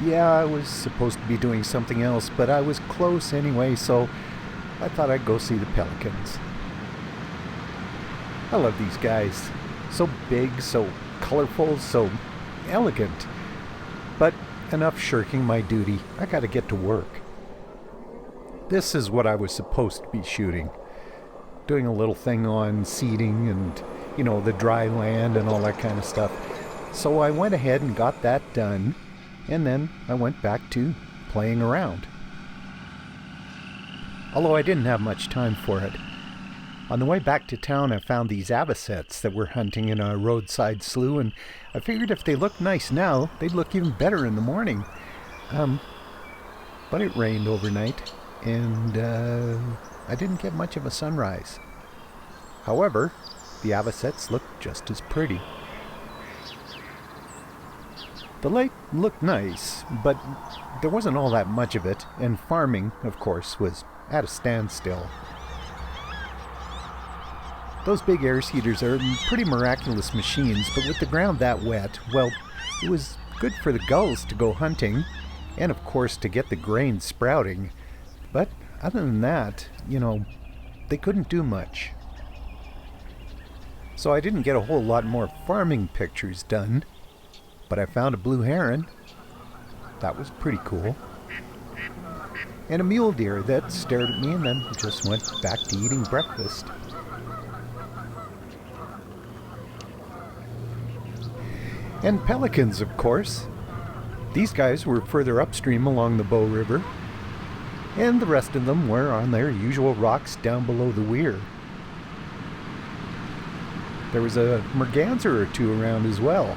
Yeah, I was supposed to be doing something else, but I was close anyway, so I thought I'd go see the pelicans. I love these guys. So big, so colorful, so elegant. But enough shirking my duty. I gotta get to work. This is what I was supposed to be shooting. Doing a little thing on seeding and, the dry land and all that kind of stuff. So I went ahead and got that done, and then I went back to playing around. Although I didn't have much time for it. On the way back to town, I found these avocets that were hunting in a roadside slough, and I figured if they looked nice now, they'd look even better in the morning. But it rained overnight, and I didn't get much of a sunrise. However, the avocets looked just as pretty. The lake looked nice, but there wasn't all that much of it, and farming, of course, was at a standstill. Those big air seeders are pretty miraculous machines, but with the ground that wet, well, it was good for the gulls to go hunting, and of course to get the grain sprouting. But other than that, they couldn't do much. So I didn't get a whole lot more farming pictures done, but I found a blue heron. That was pretty cool. And a mule deer that stared at me and then just went back to eating breakfast. And pelicans, of course. These guys were further upstream along the Bow River, and the rest of them were on their usual rocks down below the weir. There was a merganser or two around as well.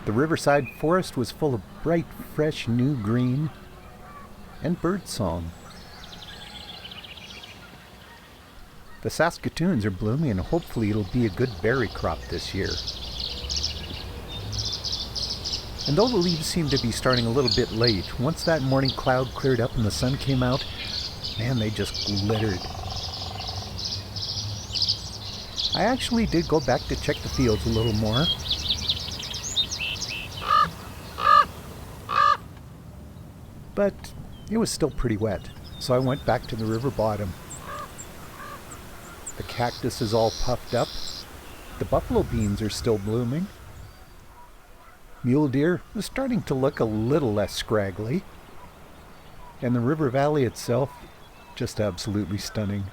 The riverside forest was full of bright, fresh, new green and birdsong. The saskatoons are blooming, and hopefully it'll be a good berry crop this year. And though the leaves seem to be starting a little bit late, once that morning cloud cleared up and the sun came out, man, they just glittered. I actually did go back to check the fields a little more. But it was still pretty wet, so I went back to the river bottom. The cactus is all puffed up. The buffalo beans are still blooming. Mule deer is starting to look a little less scraggly. And the river valley itself, just absolutely stunning.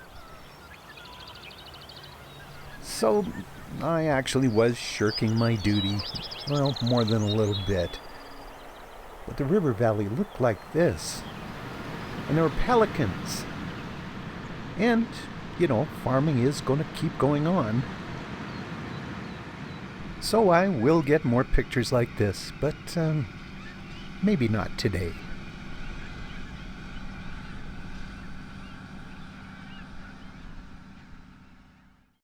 So, I actually was shirking my duty. Well, more than a little bit. But the river valley looked like this. And there were pelicans. And, farming is going to keep going on. So I will get more pictures like this, but maybe not today.